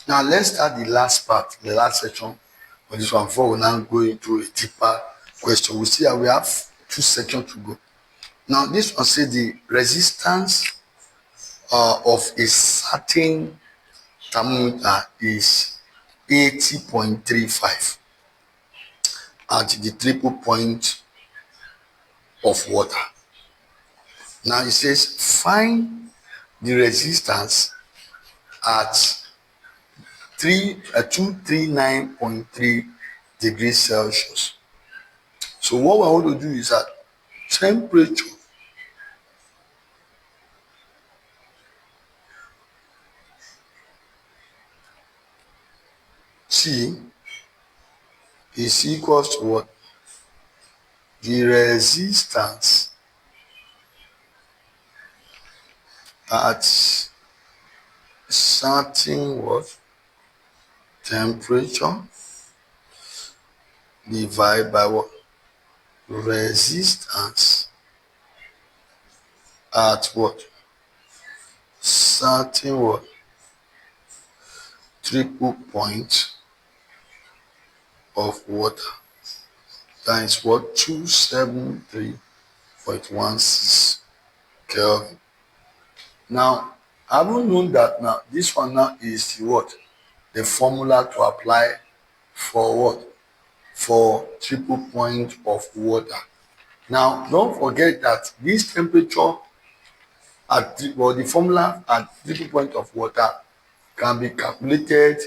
Now let's start the last part, the last section of this one before we now go into a deeper question. We see that we have 2 sections to go. Now this one says the resistance of a certain thermometer is 80.35 at the triple point of water. Now it says find the resistance at 239.3 degrees Celsius. So what we want to do is that temperature T is equals to what? The resistance at certain what? Temperature divided by what? Resistance at what? Certain what? Triple point of water. That is what? 273.16 Kelvin. Now, having known that now, this one now is what? The formula to apply for what? For triple point of water. Now, don't forget that this temperature at the formula at triple point of water can be calculated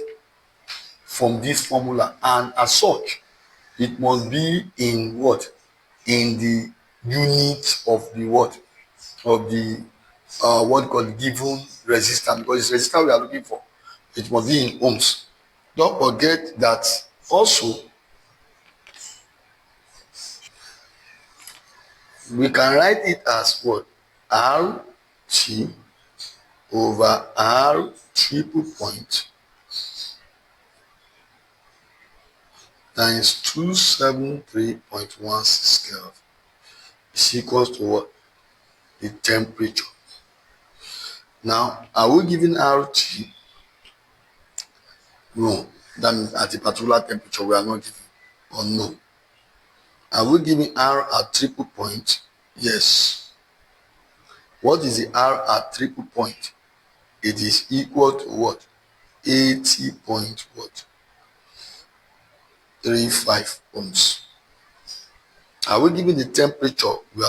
from this formula, and as such, it must be in what? In the unit of the what? Of the what called given resistance, because it's resistance we are looking for. It must be in ohms. Don't forget that also we can write it as what? RT over R triple point times 273.16 Kelvin is equals to what? The temperature. Now, are we giving RT? No. That means at a particular temperature we are not giving. Or no. Are we giving R at triple point? Yes. What is the R at triple point? It is equal to what? 80 point what? 35 ohms. Are we giving the temperature we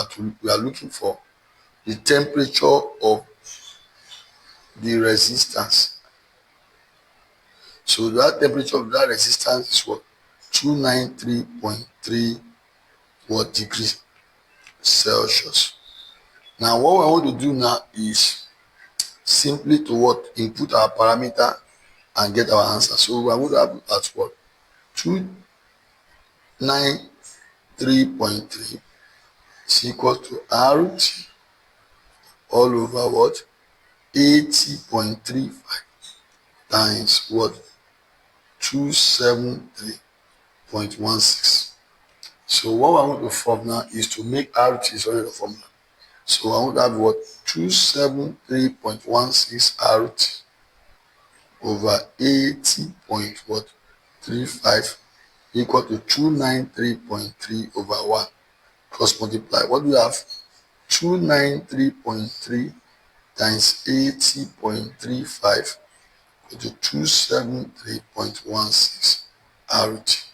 are looking for? The temperature of the resistance. So that temperature of that resistance is what? 293.3 what degrees Celsius. Now what I want to do now is simply to what? Input our parameter and get our answer. So we are going to have at what? 293.3 is equal to RT all over what? 80.35 times what? 273.16. So what I want to form now is to make RT is already the formula. So I want to have what? 273.16 RT over 80.35 equal to 293.3 over 1 cross multiply. What do we have? 293.3 times 80.35 equal to 273.16 RT.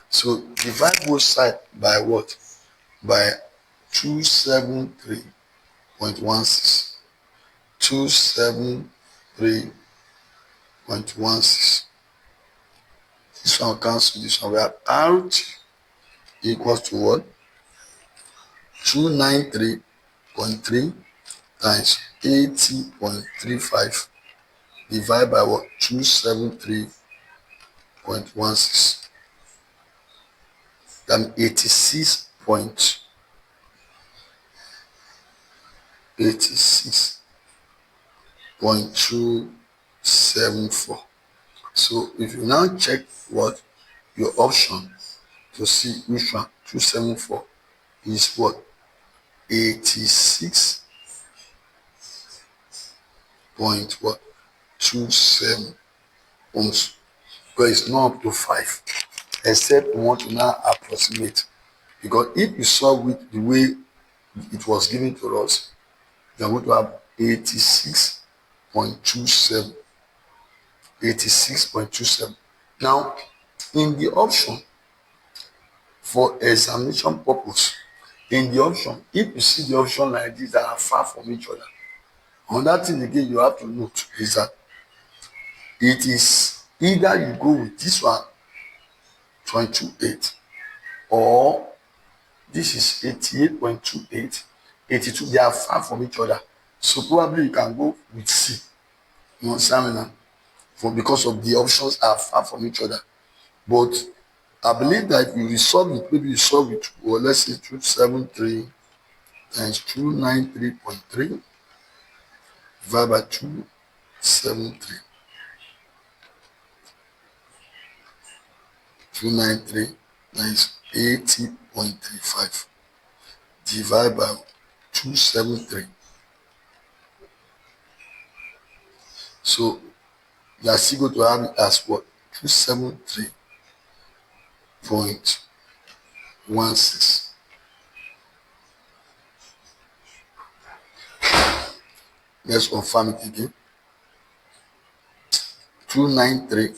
So divide both sides by what? By 273.16. 273.16. This one cancel this one. We have RT equals to what? 293.3 times 80.35 divided by what? 273.16. Then 86.274. So if you now check what your option to see which one 274 is what? 86 point what? 274. ohms, because it's not up to 5, except we want to now approximate. Because if you solve it the way it was given to us, you're going to have 86.27. 86.27. Now, in the option, for examination purpose, in the option, if you see the option like this that are far from each other, another thing again you have to note is that it is either you go with this one 22.8 or this is 88.28, 82. They are far from each other, so probably you can go with C. You understand me now? For because of the options are far from each other. But I believe that if you resolve it, maybe you solve it, or let's say 273 times 293.3 divided by 273. 293 times 80.35 divided by 273. So you are still going to have it as what? 273.16. Let's confirm it again. 293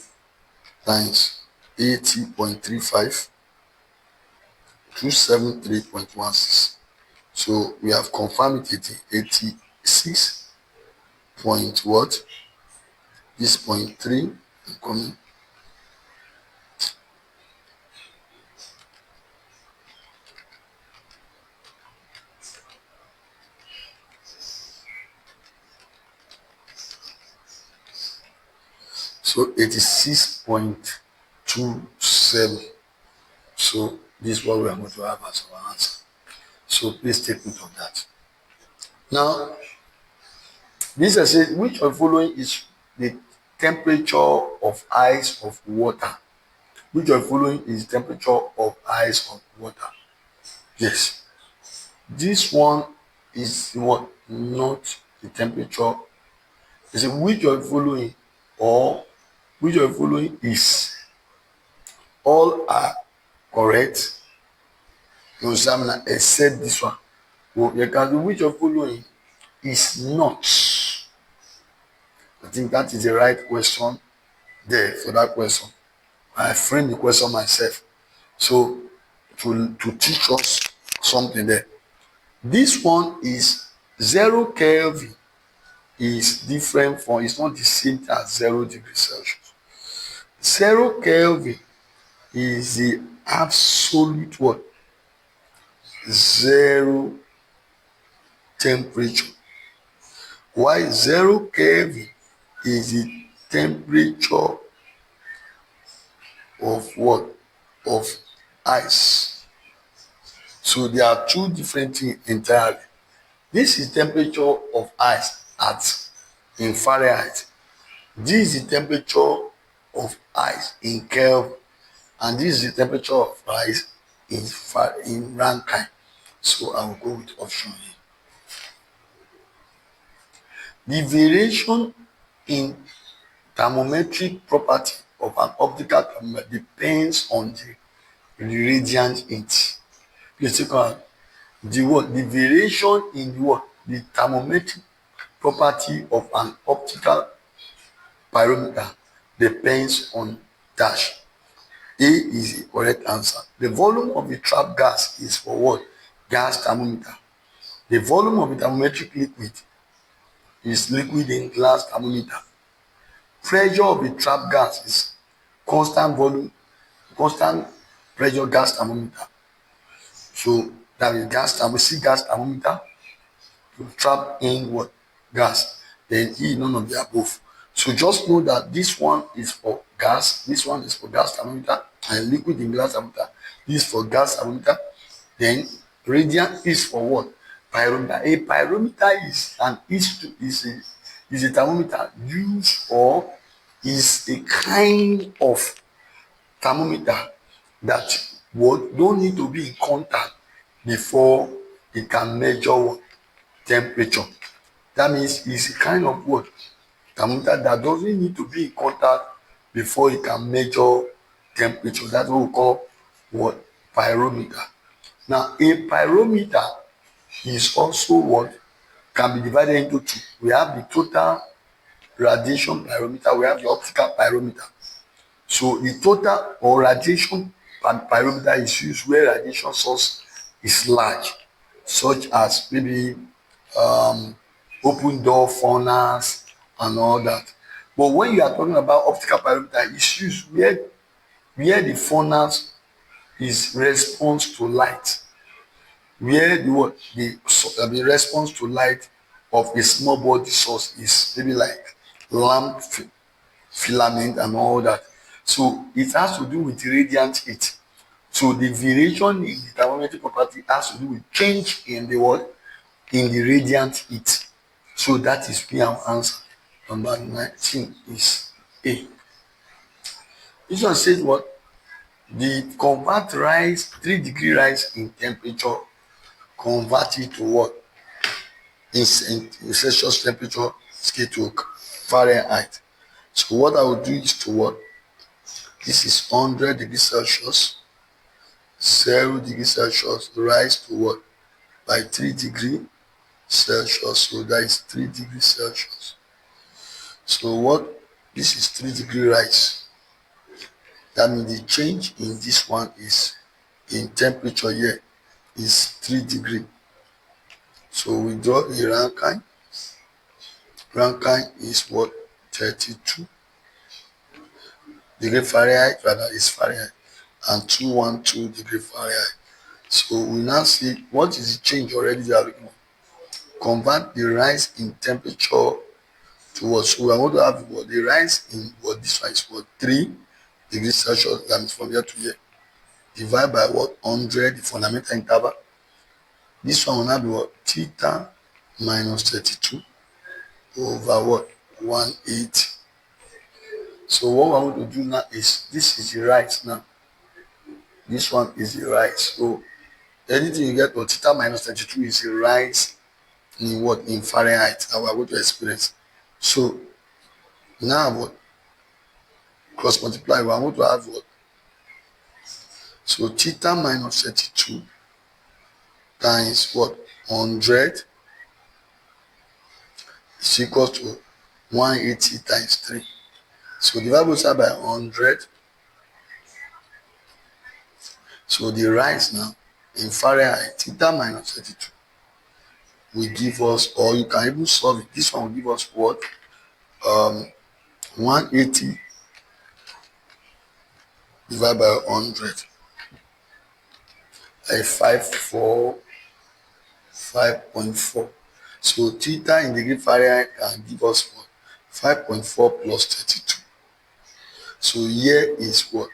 times 80.35, 273.16. So we have confirmed it 86 point what? This 0.3 coming. So 86.27. So this is what we are going to have as our answer. So please take note of that. Now, this is said, which of the following is the temperature of ice of water? Which of the following is temperature of ice of water? Yes. This one is what? Not the temperature. They say which of the following, or which of the following is, all are correct. You examine except this one. Well, you can do which of the following is not. I think that is the right question there for that question. I framed the question myself. So to teach us something there. This one is 0 Kelvin is different from, it's not the same as 0 degrees Celsius. 0 Kelvin is the absolute what? Zero temperature. Why 0 Kelvin is the temperature of what? Of ice. So there are two different things entirely. This is temperature of ice at in Fahrenheit. This is the temperature of ice in Kelvin, and this is the temperature of ice in Rankine. So I will go with option A. The variation in thermometric property of an optical thermometer depends on the radiant heat. Please take on the what? The variation in what? The thermometric property of an optical pyrometer depends on dash. A is the correct answer. The volume of the trapped gas is for what? Gas thermometer. The volume of the thermometric liquid is liquid in glass thermometer. Pressure of the trapped gas is constant volume, constant pressure gas thermometer. So that is gas thermometer. See gas thermometer, you trap in what? Gas. Then E, none of the above. So just know that this one is for gas, this one is for gas thermometer, and liquid in glass thermometer. This is for gas thermometer. Then radiant is for what? Pyrometer. A pyrometer is a thermometer used, or is a kind of thermometer that what don't need to be in contact before it can measure what? Temperature. That means it's a kind of what? Thermometer that doesn't need to be in contact before you can measure temperature. That's what we call what? Pyrometer. Now a pyrometer is also what? Can be divided into two. We have the total radiation pyrometer, we have the optical pyrometer. So the total or radiation pyrometer is used where radiation source is large, such as maybe open door furnace and all that. But when you are talking about optical pyrometer, it's used where the furnace is response to light, where the what the response to light of a small body source is maybe like lamp filament and all that. So it has to do with radiant heat. So the variation in the thermometric property has to do with change in the what? In the radiant heat. So that is P and answer. Number 19 is A. This one says what? The convert rise, 3-degree rise in temperature, convert it to what? In Celsius temperature scale to Fahrenheit. So what I will do is to what? This is 100 degrees Celsius, 0 degrees Celsius, rise to what? By 3 degrees Celsius. So that is 3 degrees Celsius. So what? This is 3-degree rise. That means the change in this one is in temperature here is 3 degrees. So we draw a Rankine. Rankine is what? 32 degree Fahrenheit, rather is Fahrenheit, and 212 degree Fahrenheit. So we now see what is the change already they are looking at. Convert the rise in temperature to what? So we are going to have what? The rise in what? This one is what? 3 degrees Celsius, that means from here to here. Divide by what? 100, the fundamental interval. This one will now be what? Theta minus 32 over what? 180. So what we are going to do now is, this is the rise now. This one is the rise. So anything you get for theta minus 32 is a rise in what? In Fahrenheit that we are going to experience. So now what? Cross multiply, we are going to have what? So theta minus 32 times what? 100 is equal to 180 times 3. So divide both sides by 100. So the rise now in Fahrenheit, theta minus 32 will give us, or you can even solve it. This one will give us what? 180 divided by 100. 5.4. So theta in degree Fahrenheit can give us what? 5.4 plus 32. So here is what?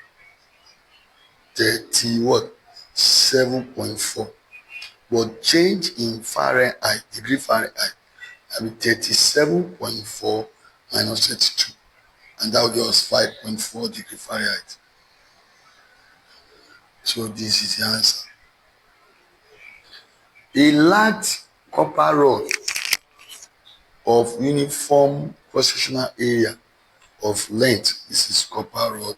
7.4. But change in Fahrenheit, degree Fahrenheit, will be 37.4 minus 32. And that will give us 5.4 degree Fahrenheit. So this is the answer. A large copper rod of uniform cross-sectional area of length, this is copper rod,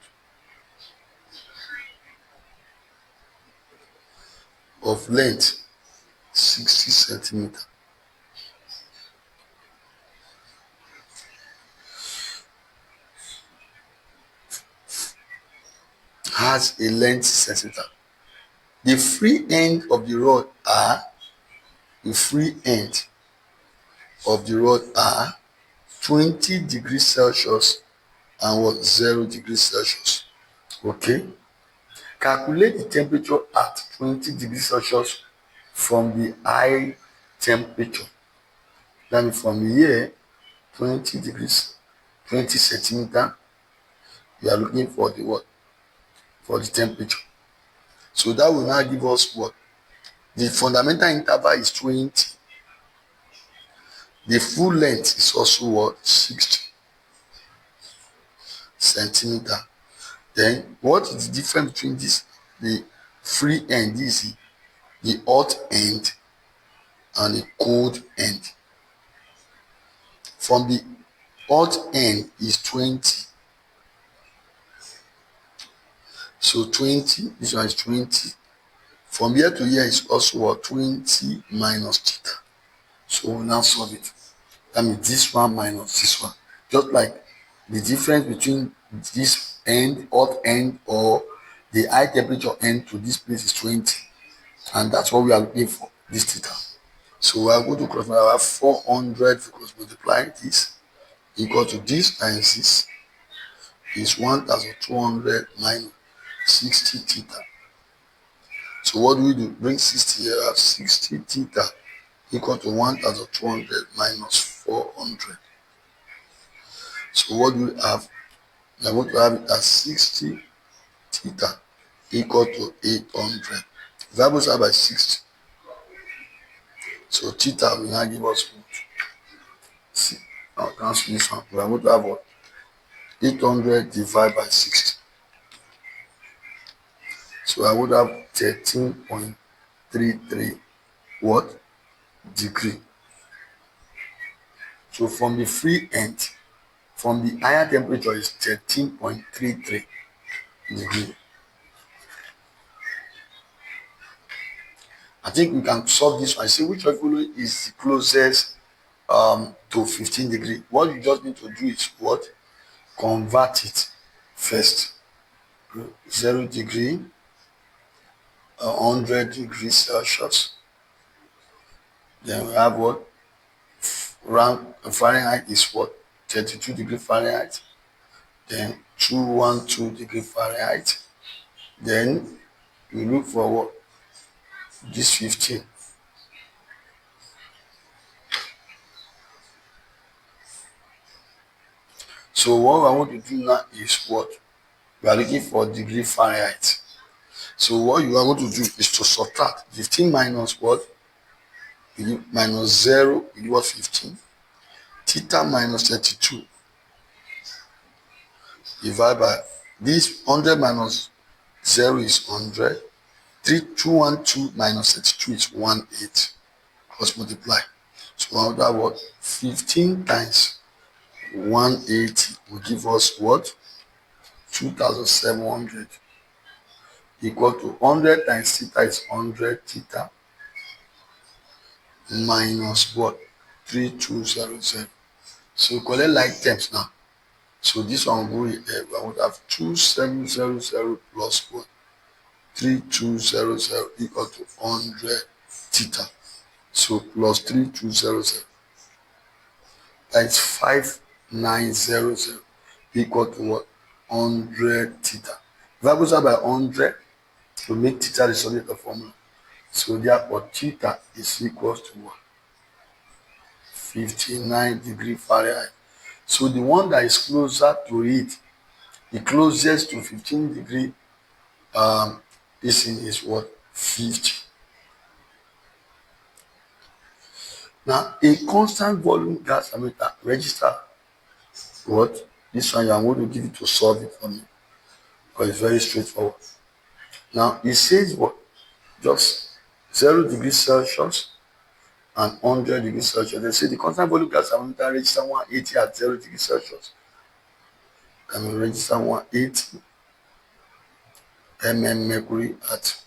of length 60 centimeters, has a length centimeter. The free end of the rod are 20 degrees Celsius and what? 0 degrees Celsius. Okay. Calculate the temperature at 20 degrees Celsius from the high temperature. That means from here, 20 degrees, 20 centimeters, you are looking for the what? For the temperature. So that will now give us what? The fundamental interval is 20. The full length is also what? 60 centimeters. Then what is the difference between this? The free end, this is the hot end and the cold end. From the hot end is 20. So 20, this one is 20. From here to here is also what? 20 minus theta. So we'll now solve it. That means this one minus this one. Just like the difference between this end, hot end, or the high temperature end to this place is 20. And that's what we are looking for, this theta. So we are going to cross multiply 400 cross multiply this equal to this times this is 1200 minus 60 theta. So what do we do? Bring 60 here, have 60 theta equal to 1200 minus 400. So what do we have? We are going to have it as 60 theta equal to 800. Variables are by 60. So theta will now give us what? See, I'll cancel this one. We are going to have what? 800 divided by 60. So I would have 13.33 what? Degree. So from the free end, from the higher temperature is 13.33 degree. I think we can solve this one. See which of is the closest to 15 degree. What you just need to do is what? Convert it first. 0 degree, 100 degrees Celsius. Then we have what? Round Fahrenheit is what? 32 degree Fahrenheit. Then 212 degree Fahrenheit. Then we look for what? This 15. So what I want to do now is what? We are looking for degree Fahrenheit. So what you are going to do is to subtract 15 minus what? Minus 0 is what? 15. Theta minus 32 divided by this 100 minus 0 is 100. 212 minus 32 is 18. Cross multiply. So under what? 15 times 180 will give us what? 2700 equal to 100 times theta is 100 theta minus what? 3200. So collect like terms now. So this one will go here. We would have 2700 plus what? 3200 equal to 100 theta. So plus 3200. That is 5900 equal to what? 100 theta. Variables are by 100 to make theta the solid of formula. So therefore theta is equal to what? 59 degree Fahrenheit. So the one that is closer to it, the closest to 15 degree this thing is what? 50. Now a constant volume gas thermometer register what? This one I'm going to give it to solve it for me because it's very straightforward. Now it says what? Just 0 degrees Celsius and 100 degrees Celsius. They say the constant volume gas thermometer register 180 at 0 degrees Celsius. And we register 180 mercury at,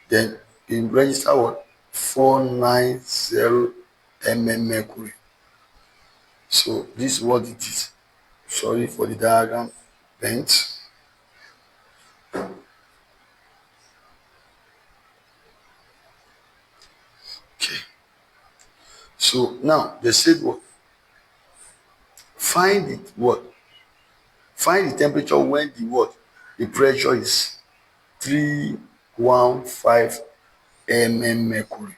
then in register what? 490 mercury. So this is what it is. Sorry for the diagram bent. Okay. So now they said what? Find it what? Find the temperature when the what? The pressure is 315 mercury.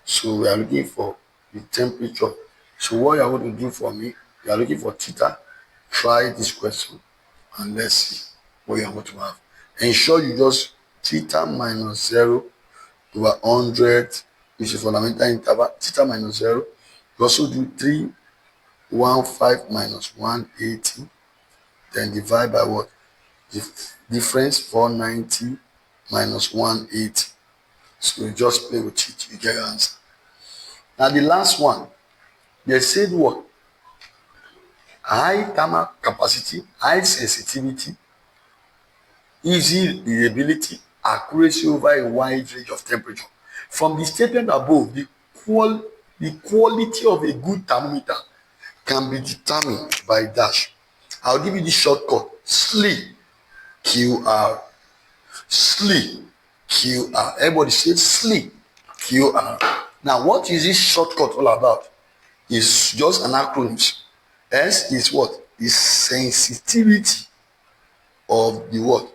So we are looking for the temperature. So what you are going to do for me, you are looking for theta. Try this question and let's see what you are going to have. Ensure you just theta minus 0 over 100, which is fundamental interval, theta minus 0. You also do 315 minus 180, then divide by what? The difference 490 minus 180. So you just play with it, you get your answer. Now the last one, they said what? High thermal capacity, high sensitivity, easy readability, accuracy over a wide range of temperature. From the statement above, the quality of a good thermometer can be determined by dash. I'll give you the shortcut: SLE, QR. SLE, QR. Everybody say SLE, QR. Now, what is this shortcut all about? It's just an acronym. S is what? The sensitivity of the what?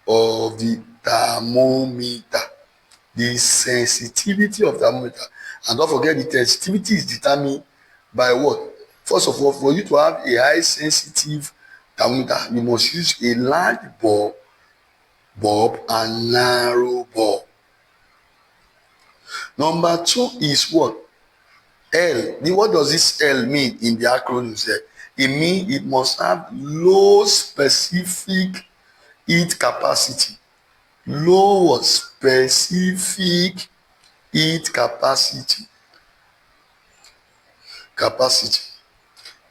Of the thermometer. The sensitivity of thermometer. And don't forget, the sensitivity is determined by what? First of all, for you to have a high sensitive thermometer, you must use a large bulb and narrow bulb. Number two is what? L. What does this L mean in the acronyms there? It means it must have low specific heat capacity. Low specific heat capacity.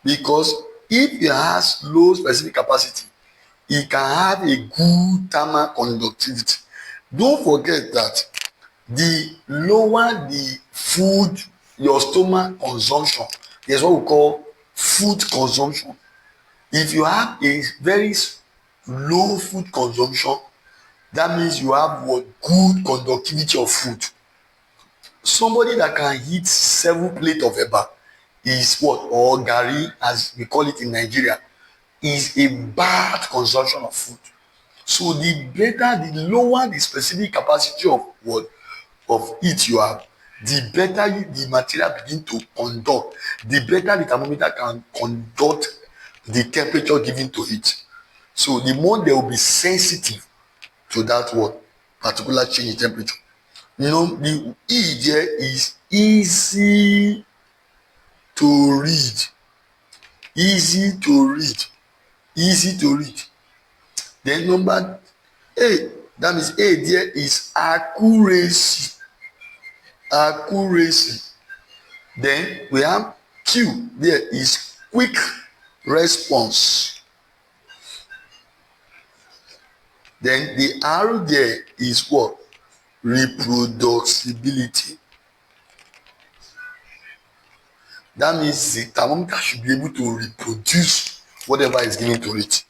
Because if it has low specific capacity, it can have a good thermal conductivity. Don't forget that the lower the food, your stomach consumption, there's what we call food consumption. If you have a very low food consumption, that means you have what? Good conductivity of food. Somebody that can eat 7 plates of eba is what? Or garri, as we call it in Nigeria, is a bad consumption of food. So the better, the lower the specific capacity of what? Of heat you have, the better the material begin to conduct, the better the thermometer can conduct the temperature given to it. So the more they will be sensitive to that what? Particular change in temperature. You know, the E there is easy to read. Easy to read. Easy to read. Then number A, that means A there is accuracy. Accuracy. Then we have Q, there is quick response. Then the R there is what? Reproducibility. That means the thermometer should be able to reproduce whatever is given to it.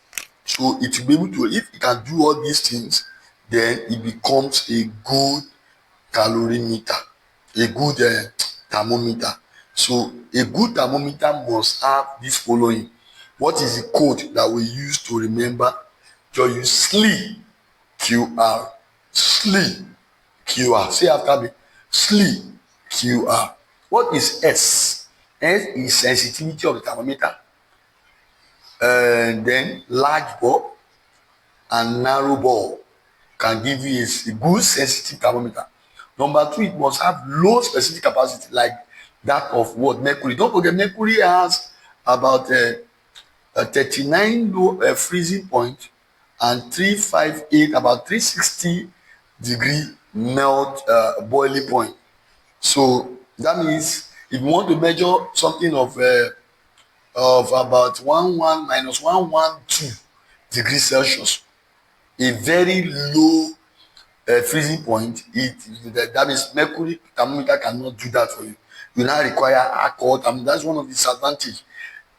So it will be able to, if it can do all these things, then it becomes a good calorimeter, a good thermometer. So a good thermometer must have this following. What is the code that we use to remember? Just use SLE, QR. SLE, QR. Say after me. SLE, QR. What is S? S is sensitivity of the thermometer. And then large bulb and narrow bulb can give you a good sensitive thermometer. Number two, it must have low specific capacity, like that of what? Mercury. Don't forget, mercury has about 39 low freezing point and 358, about 360 degree melt boiling point. So that means if you want to measure something of about 11 minus 112 degrees Celsius, a very low freezing point, that means mercury thermometer cannot do that for you. You now require alcohol thermometer. That's one of the disadvantages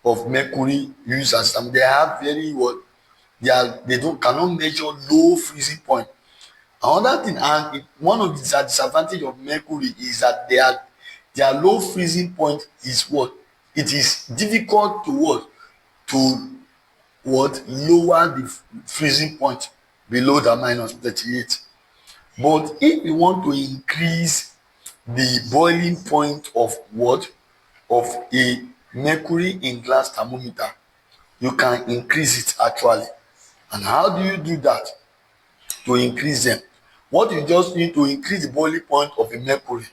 of mercury used as thermometer. They have very what? They cannot measure low freezing point. Another thing, and one of the disadvantages of mercury is that their low freezing point is what? It is difficult to what? To what? Lower the freezing point below the minus 38. But if you want to increase the boiling point of what? Of a mercury in glass thermometer, you can increase it actually. And how do you do that? To increase them, what you just need to increase the boiling point of a mercury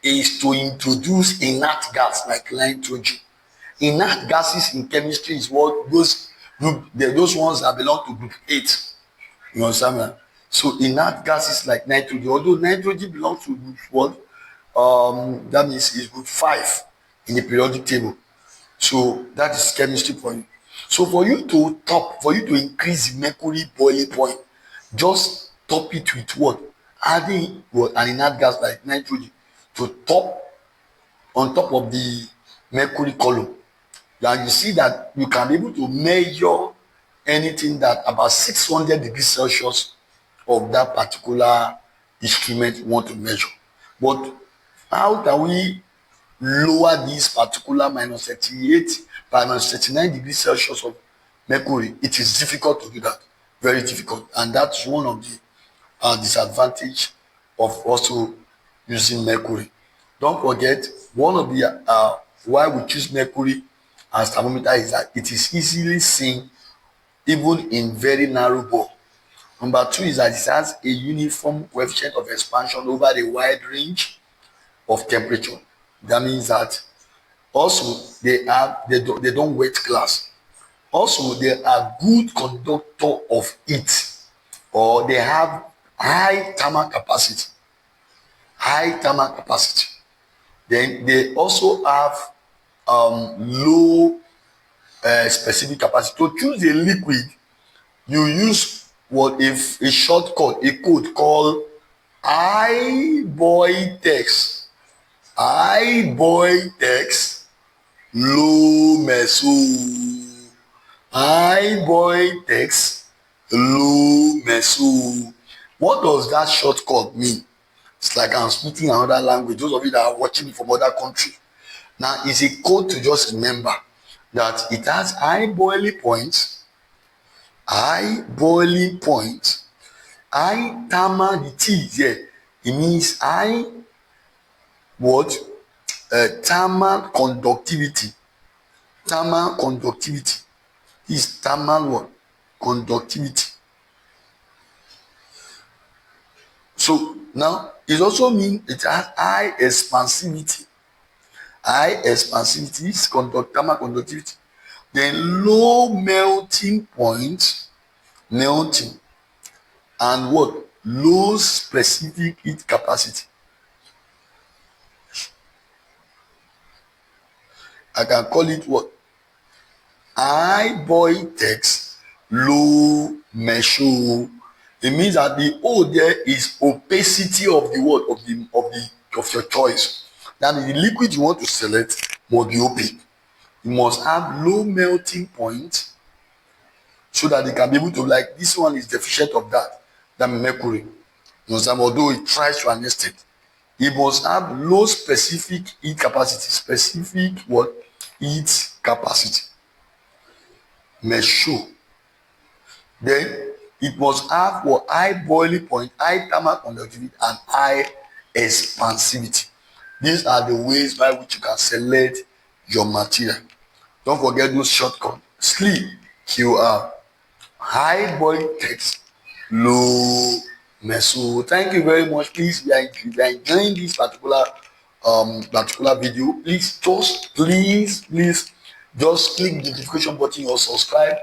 is to introduce inert gas like nitrogen. Inert gases in chemistry is what those ones that belong to group 8. You understand me? So inert gases like nitrogen, although nitrogen belongs to group what? That means it's group 5 in the periodic table. So that is chemistry for you. So for you to increase the mercury boiling point, just top it with what? Adding what? An inert gas like nitrogen to top on top of the mercury column. And you see that you can be able to measure anything that about 600 degrees Celsius of that particular instrument you want to measure. But how can we lower this particular minus 38 by minus 39 degrees Celsius of mercury? It is difficult to do that, very difficult, and that's one of the disadvantage of also using mercury. Don't forget, one of the why we choose mercury as thermometer is that it is easily seen even in very narrow bore. Number two is that it has a uniform coefficient of expansion over a wide range of temperature. That means that also they don't wet glass. Also, they are good conductor of heat, or they have high thermal capacity. High thermal capacity. Then they also have low specific capacity. To choose a liquid, you use what if a shortcut, a code called I text. I text low meso. I text low meso. What does that shortcut mean? It's like I'm speaking another language. Those of you that are watching me from other country, now it's a code to just remember that it has high boiling point, high thermal. The T here, it means high what? Thermal conductivity. Thermal conductivity is thermal what? Conductivity. So now it also means it has high expansivity. High expansivity is thermal conductivity. Then low melting point, melting, and what? Low specific heat capacity. I can call it what? High boil text, low measure. It means that the O there is opacity of the word of your choice. That means the liquid you want to select must be opaque. You must have low melting point so that they can be able to, like, this one is deficient of that mercury. You understand? Although it tries to understand, it must have low specific heat capacity. Specific what? Heat capacity. Measure. Then it must have what? High boiling point, high thermal conductivity, and high expansivity. These are the ways by which you can select your material. Don't forget those shortcuts. Sleep, QR, high boil text, low meso. Thank you very much. Please, if you are enjoying this particular video, please just click the notification button or subscribe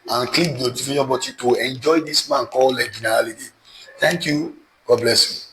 and click the notification button to enjoy this man called Generality. Thank you. God bless you.